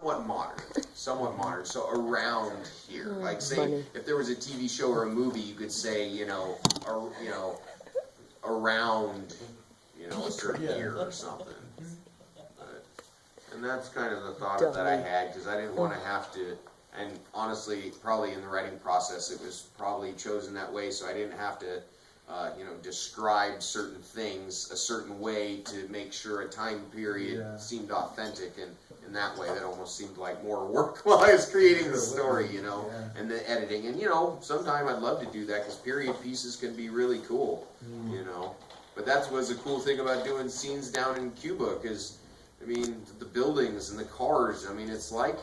somewhat modern. So around here, like say funny. if there was a TV show or a movie, you could say around a certain year or something. And that's kind of the thought that I had, because I didn't want to have to. And honestly, probably in the writing process, it was probably chosen that way, so I didn't have to, describe certain things a certain way to make sure a time period seemed authentic. And in that way, that almost seemed like more work while I was creating the story, and the editing. And sometime I'd love to do that, because period pieces can be really cool, But that was a cool thing about doing scenes down in Cuba, because the buildings and the cars, it's like,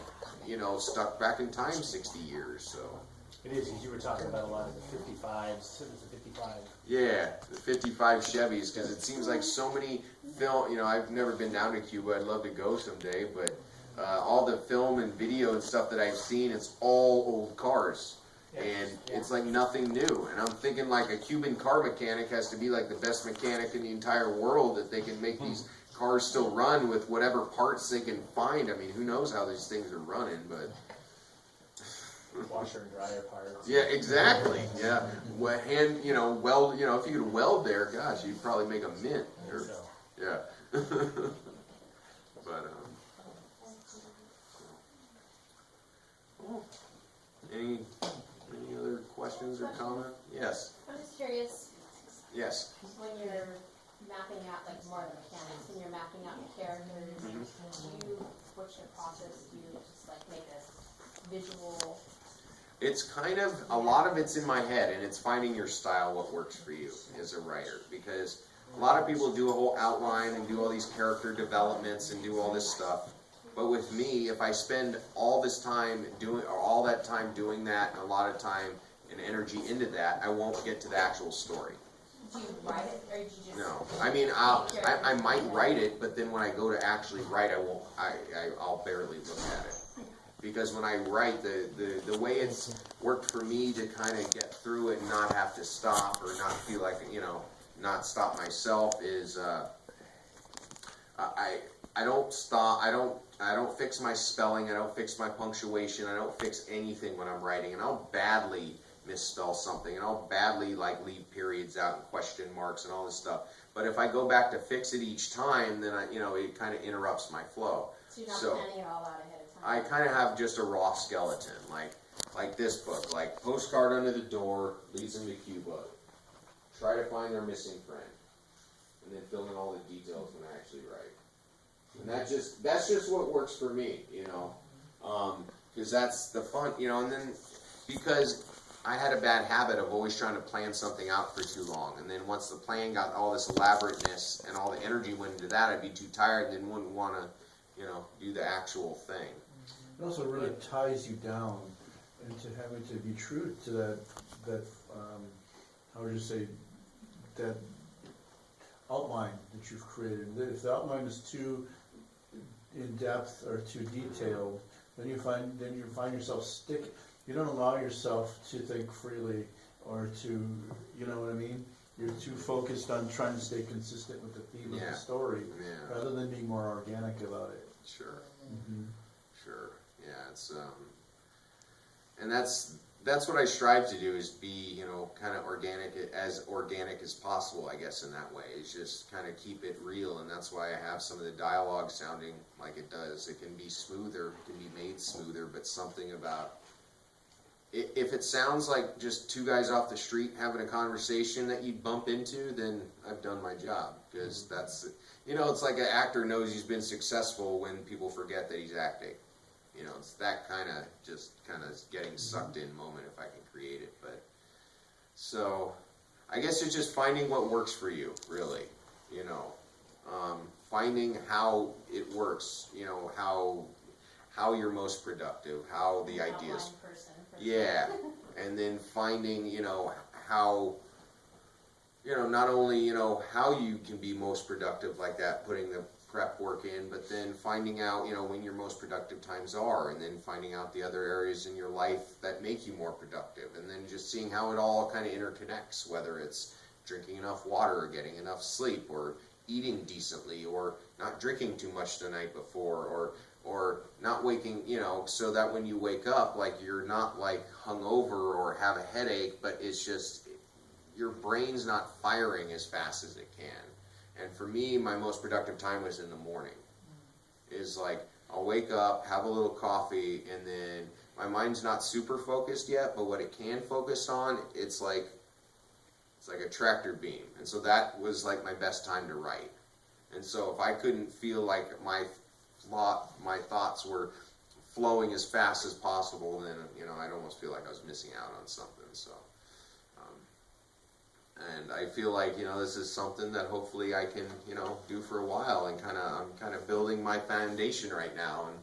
stuck back in time 60 years, so. It is, because you were talking about a lot of the 55s, the 55. Yeah, the 55 Chevys, because it seems like so many film, I've never been down to Cuba, I'd love to go someday, but all the film and video and stuff that I've seen, it's all old cars. And it's like nothing new. And I'm thinking like a Cuban car mechanic has to be like the best mechanic in the entire world, that they can make these cars still run with whatever parts they can find. Who knows how these things are running, but... Washer and dryer parts. Yeah, exactly. Yeah, weld. If you could weld there, gosh, you'd probably make a mint. Yeah. But any other questions or comments? Yes. I'm just curious. Yes. When you're mapping out, like more of the mechanics, when you're mapping out your characters, what's your process? Do you just like make a visual? It's kind of, a lot of it's in my head, and it's finding your style, what works for you as a writer. Because a lot of people do a whole outline and do all these character developments and do all this stuff. But with me, if I spend all that time doing that, and a lot of time and energy into that, I won't get to the actual story. Do you write it, or do you just? No, I might write it, but then when I go to actually write, I'll barely look at it. Because when I write, the way it's worked for me to kind of get through it and not have to stop, or not feel like, not stop myself, is I don't stop, I don't fix my spelling, I don't fix my punctuation, I don't fix anything when I'm writing, and I'll badly misspell something, and I'll badly leave periods out and question marks and all this stuff. But if I go back to fix it each time, then it kind of interrupts my flow. So you're not planning it all out ahead of time? I kind of have just a raw skeleton, like this book, like Postcard Under the Door leads them to Cuba. Try to find their missing friend, and then fill in all the details when I actually write. And that's just what works for me, because that's the fun, and then because I had a bad habit of always trying to plan something out for too long, and then once the plan got all this elaborateness and all the energy went into that, I'd be too tired and then wouldn't want to, do the actual thing. It also really ties you down into having to be true to that how would you say, that outline that you've created. If the outline is too in depth or too detailed, then you find yourself you don't allow yourself to think freely, or to, you know what I mean? You're too focused on trying to stay consistent with the theme of the story, rather than being more organic about it. Sure. Sure. Yeah, it's and that's what I strive to do, is be, kind of organic as possible, I guess, in that way. It's just kind of keep it real, and that's why I have some of the dialogue sounding like it does. It can be smoother, it can be made smoother, but something about, if it sounds like just two guys off the street having a conversation that you bump into, then I've done my job, because that's, it's like an actor knows he's been successful when people forget that he's acting. It's that kind of getting sucked in moment, if I can create it. But so I guess it's just finding what works for you, really. Finding how it works. How you're most productive, how the ideas. Yeah, and then finding how not only how you can be most productive like that, putting the prep work in, but then finding out, when your most productive times are, and then finding out the other areas in your life that make you more productive, and then just seeing how it all kind of interconnects, whether it's drinking enough water, or getting enough sleep, or eating decently, or not drinking too much the night before, or or not waking, you know, so that when you wake up, like you're not like hungover or have a headache, but it's just your brain's not firing as fast as it can. And for me, my most productive time was in the morning. Is like I'll wake up, have a little coffee, and then my mind's not super focused yet, but what it can focus on, it's like a tractor beam. And so that was like my best time to write. And so if I couldn't feel like my thoughts were flowing as fast as possible, then, you know, I'd almost feel like I was missing out on something. So, and I feel like, you know, this is something that hopefully I can, you know, do for a while, and I'm kind of building my foundation right now, and,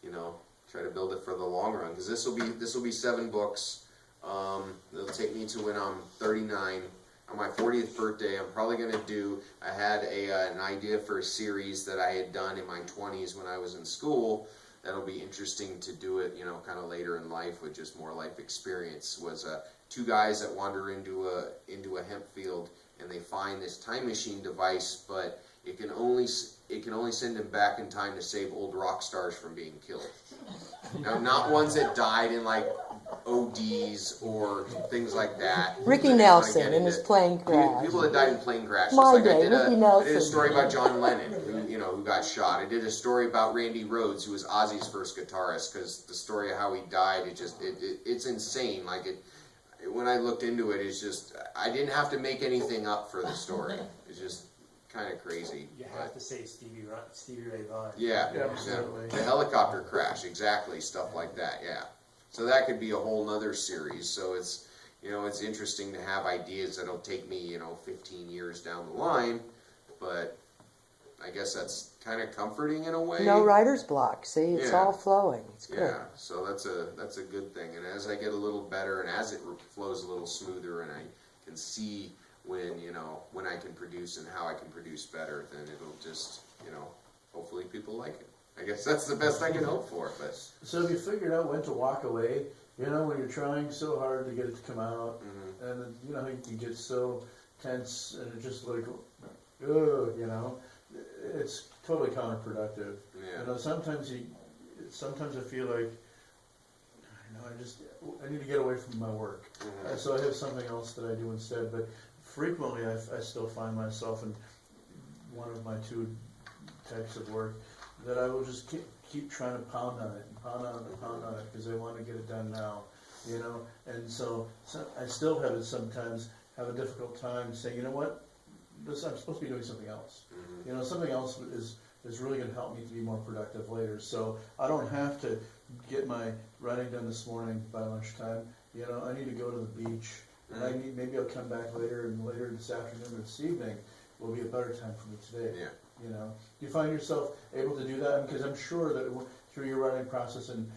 you know, try to build it for the long run, because this will be 7 books. It'll take me to when I'm 39. On my 40th birthday, I'm probably going to do, I had an idea for a series that I had done in my 20s when I was in school. That'll be interesting to do it, you know, kind of later in life with just more life experience. Was 2 guys that wander into a hemp field, and they find this time machine device, but it can only send them back in time to save old rock stars from being killed. Now, not ones that died in like ODs or things like that. Ricky I Nelson in his plane crash. People that died in plane crashes. My Like day, I did Ricky a Nelson. story about John Lennon, who got shot. I did a story about Randy Rhoads, who was Ozzy's first guitarist, because the story of how he died, it's insane. Like when I looked into it, it's just, I didn't have to make anything up for the story. It's just kind of crazy. You have to say Stevie Ray Vaughan. Yeah, Absolutely. The helicopter crash, exactly, stuff like that, yeah. So that could be a whole nother series. So it's, you know, it's interesting to have ideas that'll take me, you know, 15 years down the line, but I guess that's kind of comforting in a way. No writer's block. See, it's Yeah. all flowing. It's good. Yeah, so that's a good thing. And as I get a little better, and as it flows a little smoother, and I can see when, you know, when I can produce and how I can produce better, then it'll just, you know, hopefully people like it. I guess that's the best I can hope for. But So have you figured out when to walk away? You know, when you're trying so hard to get it to come out, and you know, you get so tense, and it's just like, ugh, you know, it's totally counterproductive. yeah, You know, sometimes I feel like, you know, I need to get away from my work. Mhm. So I have something else that I do instead, but frequently I still find myself in one of my 2 types of work that I will just keep trying to pound on it and pound on it and pound on it because I want to get it done now, you know. And so I still have a difficult time saying, you know what, I'm supposed to be doing something else. Mhm. You know, something else is really going to help me to be more productive later. So I don't have to get my writing done this morning by lunchtime. You know, I need to go to the beach, and maybe I'll come back later, and later this afternoon or this evening will be a better time for me today. Yeah. You know, do you find yourself able to do that? Because I'm sure that through your writing process, and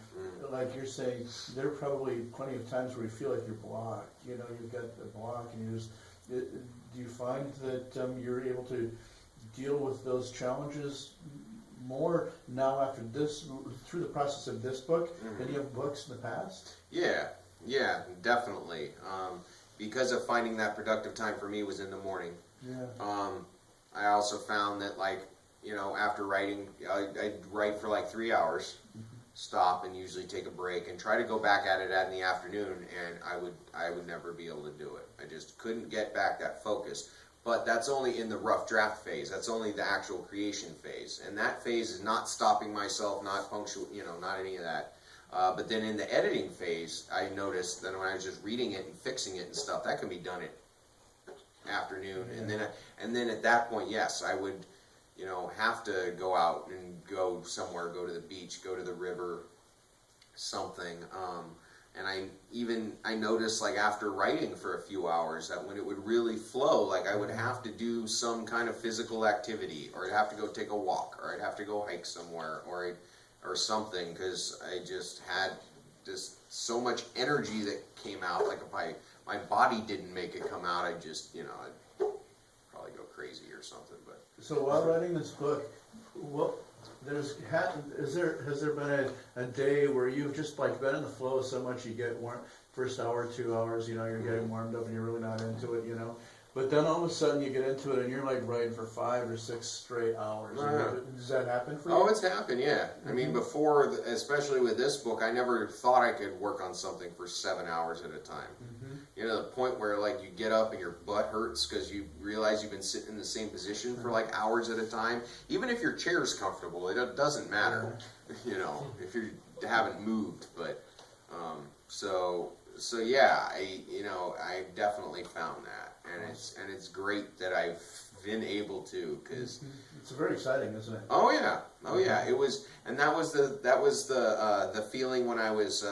like you're saying, there are probably plenty of times where you feel like you're blocked. You know, you've got a block, and do you find that you're able to deal with those challenges more now after this, through the process of this book, than you have books in the past? Yeah, definitely. Because of finding that productive time for me was in the morning. Yeah. I also found that, like, you know, after writing, I'd write for like 3 hours, stop, and usually take a break, and try to go back at it in the afternoon, and I would never be able to do it. I just couldn't get back that focus. But that's only in the rough draft phase. That's only the actual creation phase, and that phase is not stopping myself, not punctual, you know, not any of that. But then in the editing phase, I noticed that when I was just reading it and fixing it and stuff, that can be done at afternoon, and then at that point, yes, I would, you know, have to go out and go somewhere, go to the beach, go to the river, something. And I noticed, like, after writing for a few hours, that when it would really flow, like, I would have to do some kind of physical activity, or I'd have to go take a walk, or I'd have to go hike somewhere, or something, because I just had just so much energy that came out. Like, if my body didn't make it come out, I'd just, you know, I'd probably go crazy or something. But So while writing this book, has there been a day where you've just like been in the flow so much you get warm, first hour, 2 hours, you know, you're getting warmed up and you're really not into it, you know, But then all of a sudden you get into it and you're like writing for 5 or 6 straight hours. Yeah. Does that happen for you? Oh, it's happened, yeah. I mean, before, especially with this book, I never thought I could work on something for 7 hours at a time. You know, the point where like you get up and your butt hurts because you realize you've been sitting in the same position for like hours at a time. Even if your chair's comfortable, it doesn't matter. You know, if you haven't moved. But so yeah, I definitely found that, and it's great that I've been able to, because It's very exciting, isn't it? oh yeah, it was, and that was the feeling when I was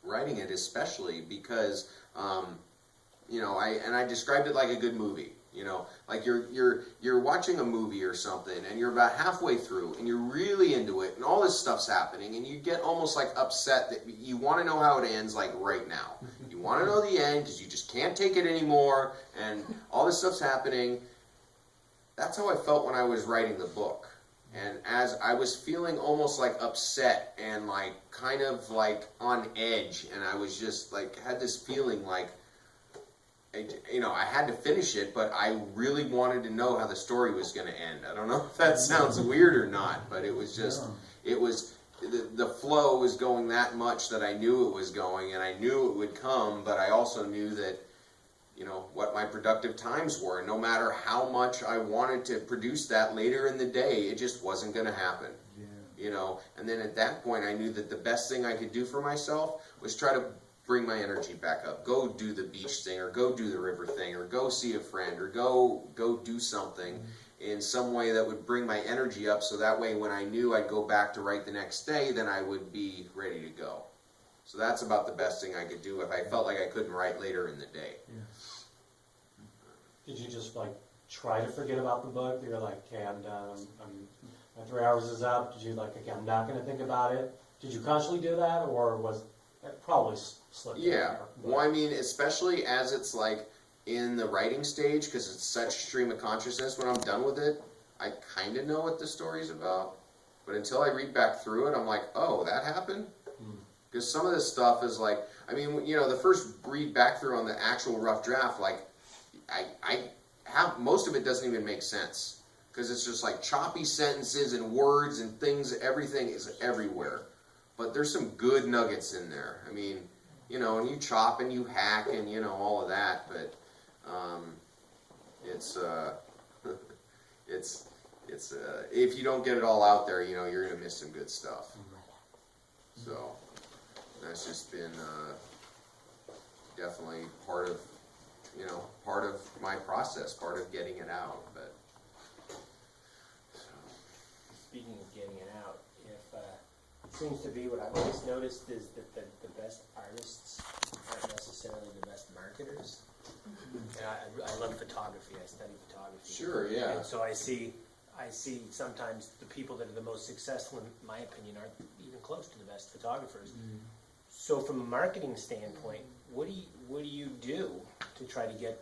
writing it, especially because I described it like a good movie. You know, like you're watching a movie or something, and you're about halfway through, and you're really into it, and all this stuff's happening, and you get almost like upset that you want to know how it ends, like right now. You want to know the end because you just can't take it anymore, and all this stuff's happening. That's how I felt when I was writing the book. And as I was feeling almost like upset and like kind of like on edge, and I was just like had this feeling like, I had to finish it, but I really wanted to know how the story was going to end. I don't know if that sounds weird or not, but it was just, the flow was going that much that I knew it was going, and I knew it would come, but I also knew that, what my productive times were. No matter how much I wanted to produce that later in the day, it just wasn't going to happen. Yeah. And then at that point, I knew that the best thing I could do for myself was try to bring my energy back up. Go do the beach thing, or go do the river thing, or go see a friend, or go do something in some way that would bring my energy up, so that way when I knew I'd go back to write the next day, then I would be ready to go. So that's about the best thing I could do if I felt like I couldn't write later in the day. Yeah. Did you just like try to forget about the book? You're like, okay, I'm done. My 3 hours is up. Did you like, okay, I'm not going to think about it? Did you consciously do that, or was it probably slipped? Yeah. Well, I mean, especially as it's like in the writing stage, because it's such stream of consciousness. When I'm done with it, I kind of know what the story's about. But until I read back through it, I'm like, oh, that happened? Because some of this stuff is like, I mean, the first read back through on the actual rough draft, like, I have, most of it doesn't even make sense. Because it's just like choppy sentences and words and things, everything is everywhere. But there's some good nuggets in there. I mean, and you chop and you hack and, all of that, but it's if you don't get it all out there, you're going to miss some good stuff. So that's just been definitely part of my process, part of getting it out. But speaking of getting it out, it seems to be what I've always noticed is that the best artists aren't necessarily the best marketers. And I love photography. I study photography. sure, yeah. And so I see sometimes the people that are the most successful, in my opinion, aren't even close to the best photographers. So from a marketing standpoint, what do you do to try to get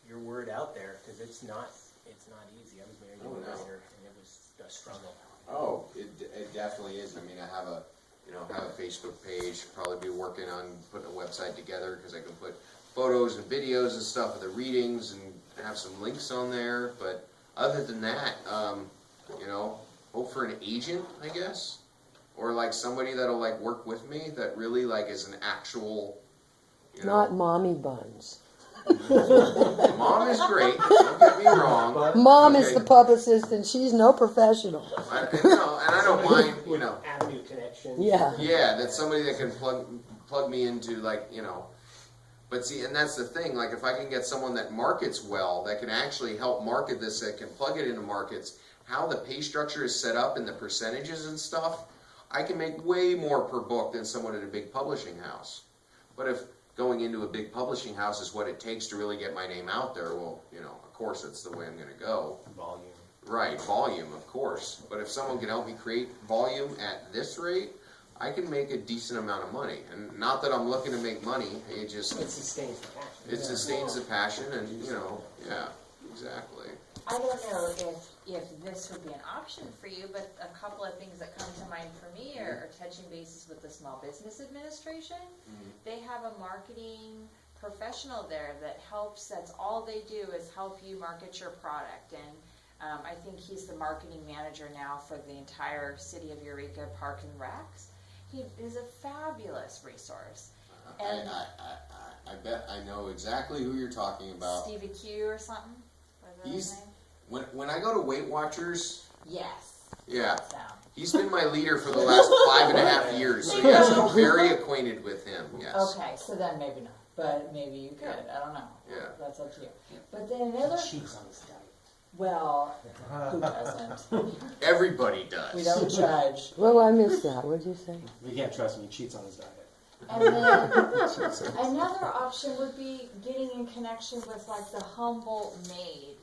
your word out there? Because it's not easy. I was married to a writer, and it was a struggle. Oh, it definitely is. I mean, I have a Facebook page. Probably be working on putting a website together, because I can put photos and videos and stuff of the readings and have some links on there. But other than that, hope for an agent, I guess, or like somebody that'll like work with me that really like is an actual. Not mommy buns. Mom is great. Don't get me wrong. Mom is the publicist, and she's no professional. And I don't mind, Avenue connection. Yeah. Yeah, that's somebody that can plug me into, like, But see, and that's the thing, like, if I can get someone that markets well, that can actually help market this, that can plug it into markets, how the pay structure is set up and the percentages and stuff, I can make way more per book than someone at a big publishing house. But if going into a big publishing house is what it takes to really get my name out there, well, of course that's the way I'm going to go. Volume. Right, volume, of course. But if someone can help me create volume at this rate, I can make a decent amount of money. And not that I'm looking to make money, it sustains the passion. It sustains the passion, and, yeah, exactly. I don't know if this would be an option for you, but a couple of things that come to mind for me are touching bases with the Small Business Administration. They have a marketing professional there that helps, that's all they do is help you market your product. And I think he's the marketing manager now for the entire City of Eureka Park and Recs. He is a fabulous resource. And I bet I know exactly who you're talking about. Stevie Q or something? Was that his He's- name? When I go to Weight Watchers, Yes. yeah, So, he's been my leader for the last 5.5 years. So yes, I'm very acquainted with him. Yes. Okay, so then maybe not, but maybe you could, I don't know. Yeah. That's up to you. But then another, Cheats on his diet. well, who doesn't? Everybody does. We don't judge. Well, I missed that. What'd you say? You can't trust me, he cheats on his diet. And then another option would be getting in connection with like the Humboldt Made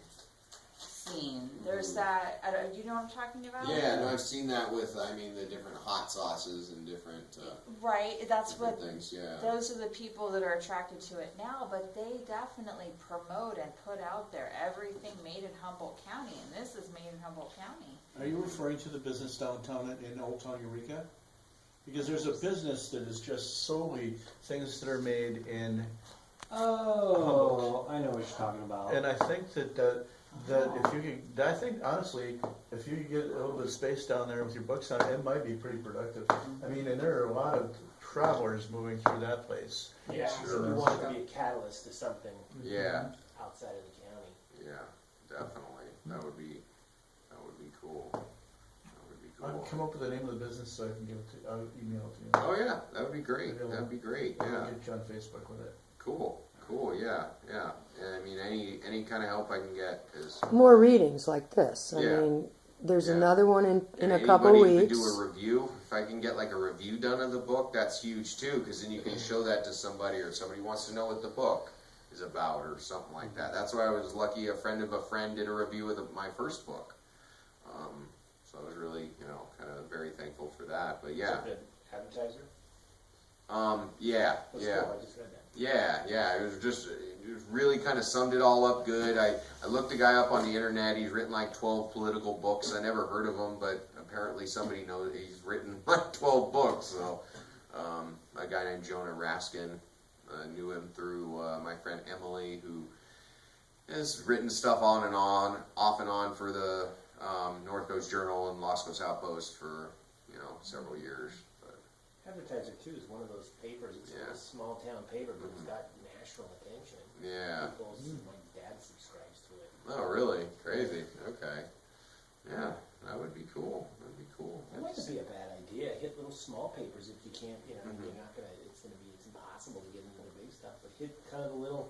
scene. there's that, you know what I'm talking about? Yeah, no, I've seen that with, I mean, the different hot sauces and different, Right, that's different what, things, yeah. those are the people that are attracted to it now, but they definitely promote and put out there everything made in Humboldt County, and this is made in Humboldt County. Are you referring to the business downtown in Old Town Eureka? Because there's a business that is just solely things that are made in, Oh, I know what you're talking about. and I think that if you could, I think honestly, if you could get a little bit of space down there with your books on it, it might be pretty productive. I mean, and there are a lot of travelers moving through that place. Yeah, so we want it to be a catalyst to something Yeah, outside of the county. yeah, definitely. That would be cool. That would be I'll cool. come up with the name of the business so I can give it to, I'll email it to you. Oh yeah, that would be great. That'd be great. I'll Yeah, get you on Facebook with it. cool. Yeah. And I mean, any kind of help I can get is. More readings like this. I Yeah. mean, there's Yeah. another one in And a couple anybody who weeks. could do a review. If I can get like a review done of the book, that's huge too, because then you can show that to somebody, or somebody wants to know what the book is about, or something like that. That's why I was lucky. A friend of a friend did a review of my first book, so I was really, kind of very thankful for that. But yeah, Is it the advertiser? yeah. That's cool, I just read that. Yeah, it was really kind of summed it all up good. I looked the guy up on the internet. He's written like 12 political books. I never heard of him, but apparently somebody knows he's written like 12 books. So a guy named Jonah Raskin, knew him through my friend Emily, who has written stuff off and on for the North Coast Journal and Los Coast Outpost for several years. Advertiser too is one of those papers, it's Yeah. a small town paper, but it's got national attention. Yeah. People, my dad subscribes to it. Oh, really? Crazy. Okay. Yeah, that would be cool. That'd be cool. That might be a bad idea, hit little small papers if you can't, you're not gonna, it's impossible to get into the big stuff, but hit kind of the little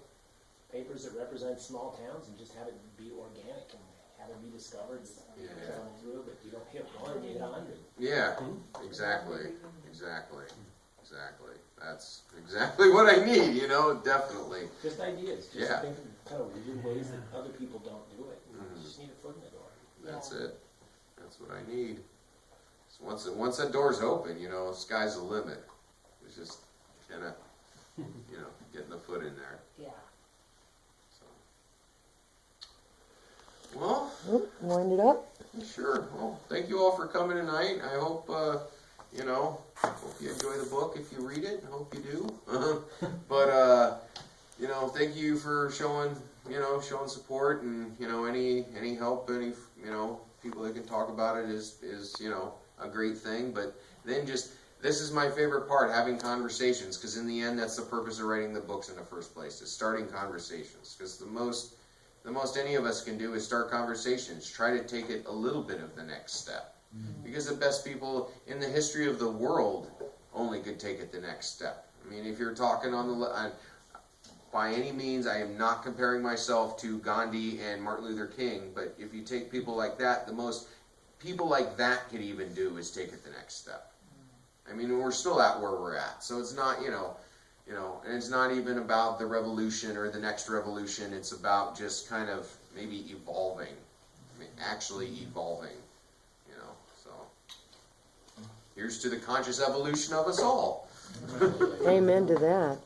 papers that represent small towns and just have it be organic and have it be discovered. Yeah. Come through, but you don't hit one, you hit 100. Yeah, exactly. That's exactly what I need, definitely. Just ideas, just Yeah. think of kind of weird ways that other people don't do it. You just need a foot in the door. That's it. That's what I need. So once that door's open, sky's the limit. It's just kind of, getting the foot in there. Yeah. So. Well, Wind it up. sure. Well, thank you all for coming tonight. I hope, hope you enjoy the book if you read it. I hope you do. But, thank you for showing support, and, any help, any, people that can talk about it is, a great thing. But then this is my favorite part, having conversations, because in the end, that's the purpose of writing the books in the first place, is starting conversations. Because the most any of us can do is start conversations, try to take it a little bit of the next step. Because the best people in the history of the world only could take it the next step. I mean, if you're talking by any means, I am not comparing myself to Gandhi and Martin Luther King, but if you take people like that, the most people like that could even do is take it the next step. I mean, we're still at where we're at, so it's not, and it's not even about the revolution or the next revolution. It's about just kind of maybe evolving, actually evolving, so here's to the conscious evolution of us all. Amen to that.